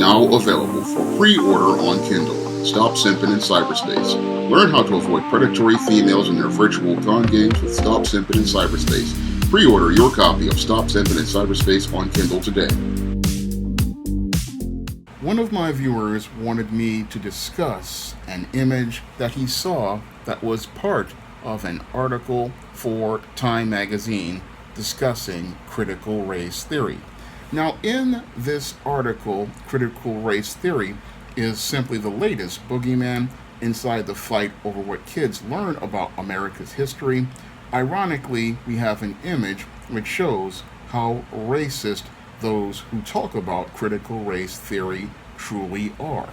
Now available for pre-order on Kindle. Stop Simping in Cyberspace. Learn how to avoid predatory females in their virtual con games with Stop Simping in Cyberspace. Pre-order your copy of Stop Simping in Cyberspace on Kindle today. One of my viewers wanted me to discuss an image that he saw that was part of an article for Time magazine discussing critical race theory. Now, in this article, critical race theory is simply the latest boogeyman inside the fight over what kids learn about America's history. Ironically, we have an image which shows how racist those who talk about critical race theory truly are.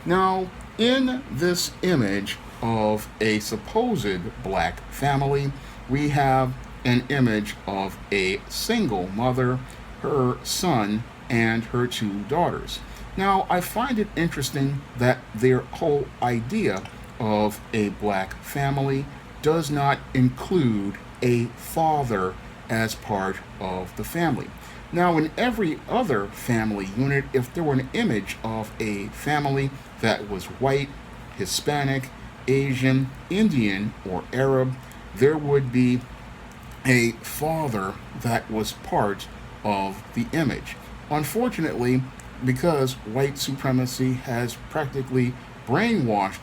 Now, in this image of a supposed black family, we have an image of a single mother, her son, and her two daughters. Now, I find it interesting that their whole idea of a black family does not include a father as part of the family. Now, in every other family unit, if there were an image of a family that was white, Hispanic, Asian, Indian, or Arab, there would be a father that was part of the image. Unfortunately, because white supremacy has practically brainwashed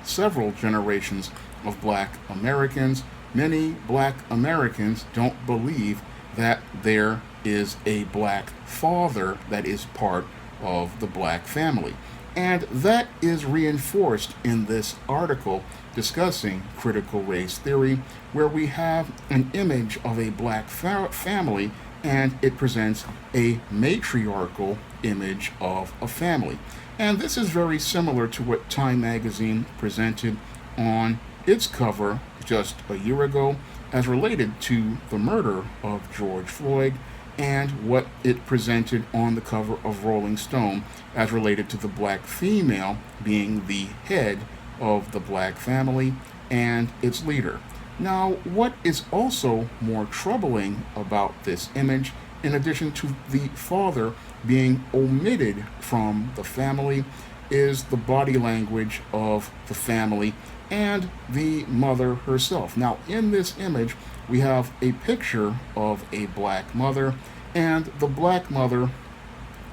several generations of black Americans, many black Americans don't believe that there is a black father that is part of the black family. And that is reinforced in this article discussing critical race theory, where we have an image of a black family and it presents a matriarchal image of a family. And this is very similar to what Time magazine presented on its cover just a year ago as related to the murder of George Floyd, and what it presented on the cover of Rolling Stone as related to the black female being the head of the black family and its leader. Now, what is also more troubling about this image, in addition to the father being omitted from the family, is the body language of the family and the mother herself. Now, in this image, we have a picture of a black mother, and the black mother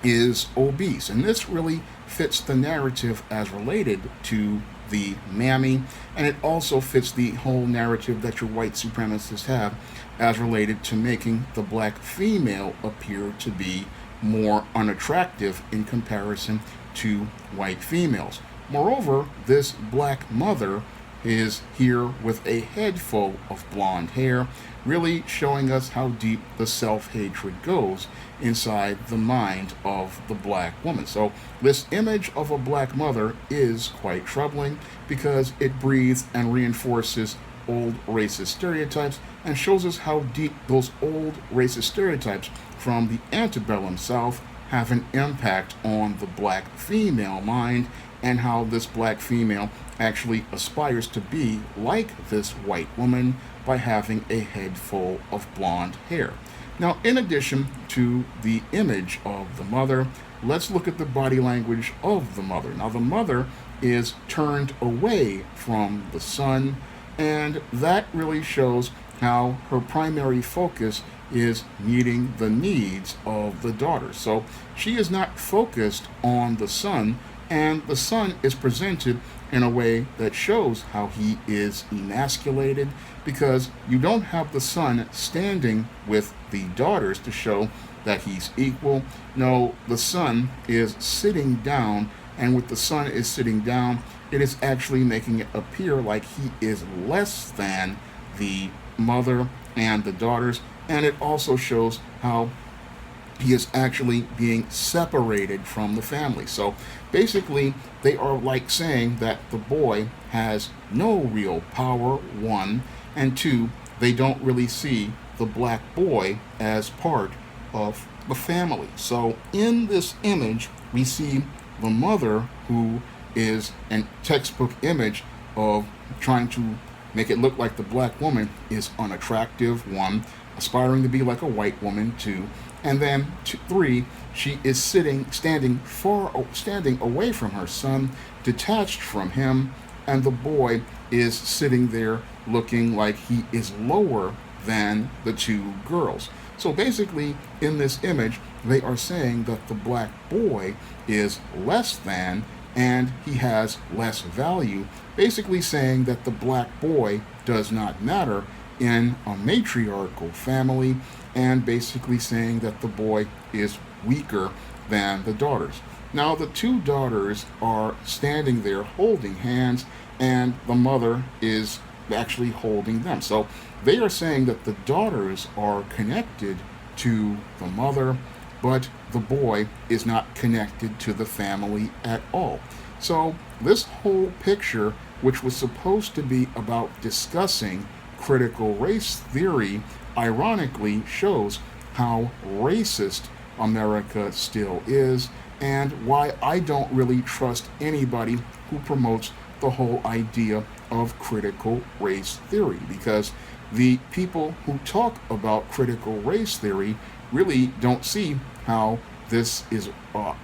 is obese. And this really fits the narrative as related to the mammy, and it also fits the whole narrative that your white supremacists have as related to making the black female appear to be more unattractive in comparison to white females. Moreover, this black mother is here with a head full of blonde hair, really showing us how deep the self-hatred goes inside the mind of the black woman. So this image of a black mother is quite troubling because it breathes and reinforces old racist stereotypes and shows us how deep those old racist stereotypes from the antebellum South have an impact on the black female mind, and how this black female actually aspires to be like this white woman by having a head full of blonde hair. Now, in addition to the image of the mother, let's look at the body language of the mother. Now, the mother is turned away from the son, and that really shows how her primary focus is meeting the needs of the daughter. So she is not focused on the son, and the son is presented in a way that shows how he is emasculated, because you don't have the son standing with the daughters to show that he's equal. No, the son is sitting down, and with the son is sitting down, it is actually making it appear like he is less than the mother and the daughters, and it also shows how he is actually being separated from the family. So basically, they are like saying that the boy has no real power, one, and two, they don't really see the black boy as part of the family. So in this image, we see the mother, who is a textbook image of trying to make it look like the black woman is unattractive, one, aspiring to be like a white woman, two, And then 3, she is standing away from her son, detached from him, and the boy is sitting there looking like he is lower than the 2 girls. So basically, in this image, they are saying that the black boy is less than and he has less value, basically saying that the black boy does not matter in a matriarchal family, and basically saying that the boy is weaker than the daughters. Now, the 2 daughters are standing there holding hands, and the mother is actually holding them. So they are saying that the daughters are connected to the mother, but the boy is not connected to the family at all. So this whole picture, which was supposed to be about discussing critical race theory, ironically shows how racist America still is, and why I don't really trust anybody who promotes the whole idea of critical race theory, because the people who talk about critical race theory really don't see how this is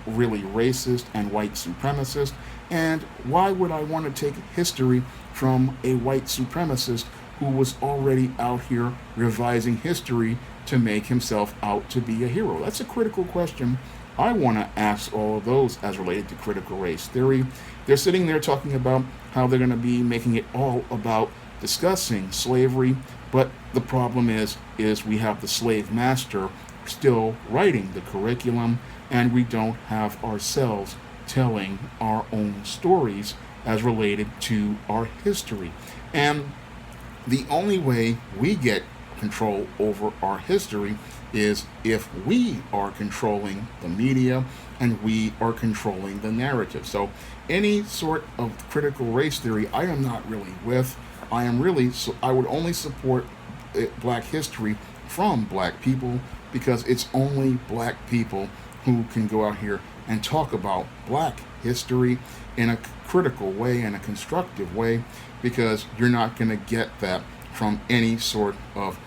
really racist and white supremacist. And why would I want to take history from a white supremacist who was already out here revising history to make himself out to be a hero? That's a critical question I want to ask all of those as related to critical race theory. They're sitting there talking about how they're going to be making it all about discussing slavery, but the problem is we have the slave master still writing the curriculum, and we don't have ourselves telling our own stories as related to our history. And the only way we get control over our history is if we are controlling the media and we are controlling the narrative. So any sort of critical race theory I am not really with. I would only support black history from black people, because it's only black people who can go out here and talk about black history in a critical way, in a constructive way, because you're not going to get that from any sort of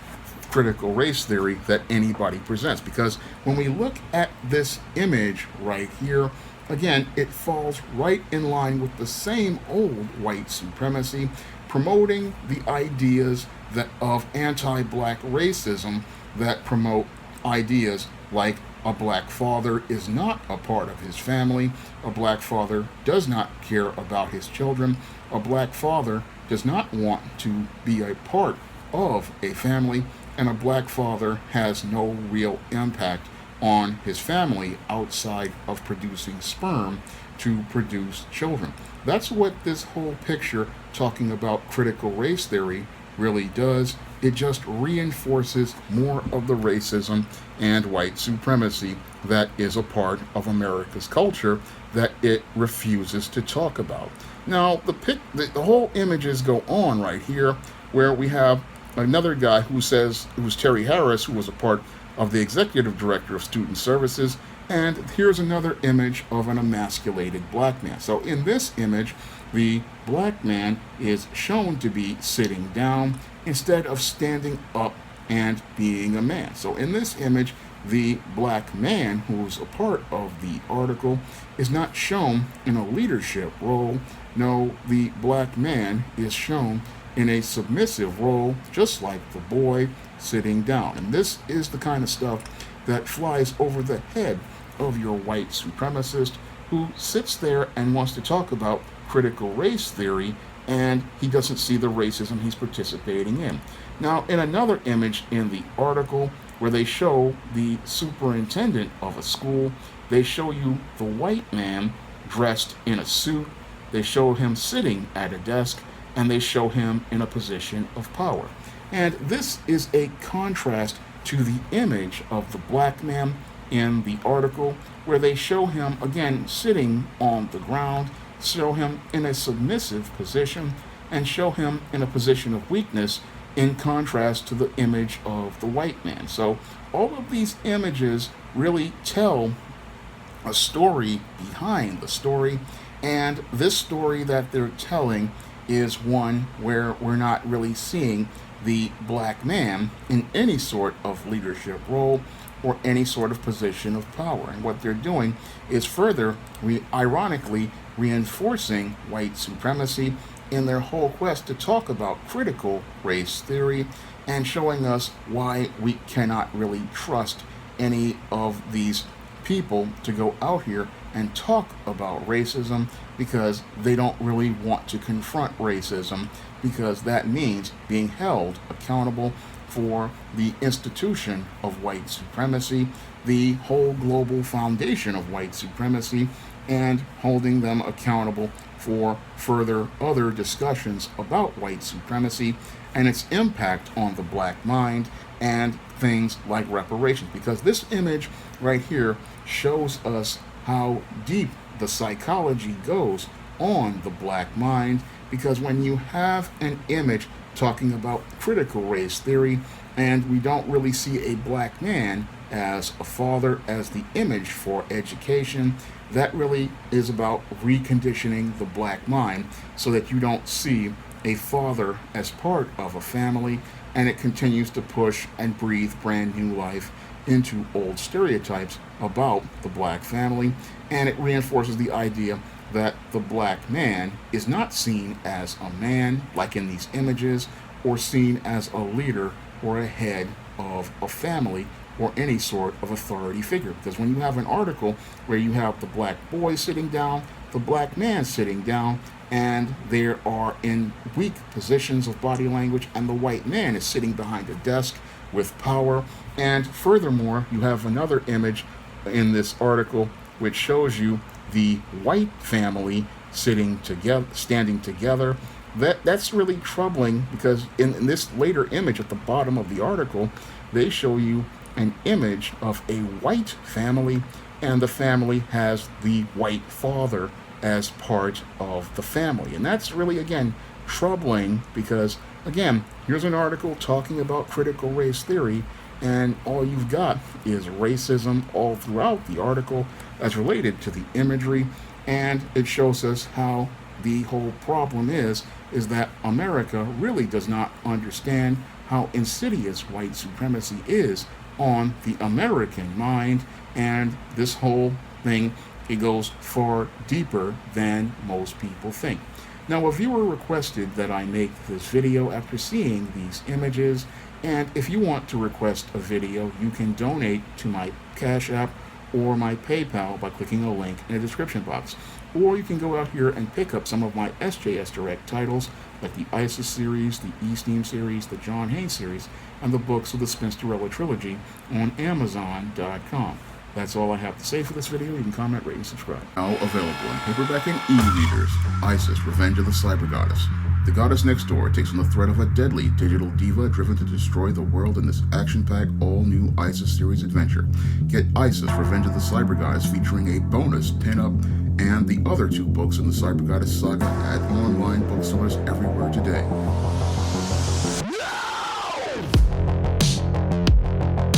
critical race theory that anybody presents. Because when we look at this image right here, again, it falls right in line with the same old white supremacy, promoting the ideas that of anti-black racism that promote ideas like a black father is not a part of his family, a black father does not care about his children, a black father does not want to be a part of a family, and a black father has no real impact on his family outside of producing sperm to produce children. That's what this whole picture talking about critical race theory really does. It just reinforces more of the racism and white supremacy that is a part of America's culture that it refuses to talk about. Now, the whole images go on right here, where we have another guy who's Terry Harris, who was a part of the executive director of student services, and here's another image of an emasculated black man. So in this image, the black man is shown to be sitting down instead of standing up and being a man. So in this image, the black man, who's a part of the article, is not shown in a leadership role. No, the black man is shown in a submissive role, just like the boy sitting down. And this is the kind of stuff that flies over the head of your white supremacist who sits there and wants to talk about critical race theory, and he doesn't see the racism he's participating in. Now, in another image in the article where they show the superintendent of a school, they show you the white man dressed in a suit, they show him sitting at a desk, and they show him in a position of power. And this is a contrast to the image of the black man in the article, where they show him again sitting on the ground, show him in a submissive position, and show him in a position of weakness, in contrast to the image of the white man. So all of these images really tell a story behind the story, and this story that they're telling is one where we're not really seeing the black man in any sort of leadership role. or any sort of position of power. And what they're doing is further, ironically, reinforcing white supremacy in their whole quest to talk about critical race theory and showing us why we cannot really trust any of these people to go out here and talk about racism, because they don't really want to confront racism, because that means being held accountable for the institution of white supremacy, the whole global foundation of white supremacy, and holding them accountable for further other discussions about white supremacy and its impact on the black mind and things like reparations. Because this image right here shows us how deep the psychology goes on the black mind, because when you have an image talking about critical race theory and we don't really see a black man as a father, as the image for education, that really is about reconditioning the black mind so that you don't see a father as part of a family, and it continues to push and breathe brand new life into old stereotypes about the black family. And it reinforces the idea that the black man is not seen as a man, like in these images, or seen as a leader or a head of a family or any sort of authority figure. Because when you have an article where you have the black boy sitting down, the black man sitting down, and they are in weak positions of body language, and the white man is sitting behind a desk with power. And furthermore, you have another image in this article which shows you the white family sitting together, standing together. That's really troubling, because in this later image at the bottom of the article, they show you an image of a white family, and the family has the white father as part of the family. And that's really, again, troubling, because, again, here's an article talking about critical race theory, and all you've got is racism all throughout the article as related to the imagery. And it shows us how the whole problem is that America really does not understand how insidious white supremacy is on the American mind. And this whole thing, it goes far deeper than most people think. Now, a viewer requested that I make this video after seeing these images, and if you want to request a video, you can donate to my Cash App or my PayPal by clicking a link in the description box. Or you can go out here and pick up some of my SJS Direct titles, like the ISIS series, the E-Steam series, the John Haynes series, and the books of the Spinsterella trilogy on Amazon.com. That's all I have to say for this video. You can comment, rate, and subscribe. Now available in paperback and e-readers, ISIS: Revenge of the Cyber Goddess. The goddess next door takes on the threat of a deadly digital diva driven to destroy the world in this action-packed, all-new ISIS series adventure. Get ISIS: Revenge of the Cyber Goddess featuring a bonus pin-up and the other two books in the Cyber Goddess saga at online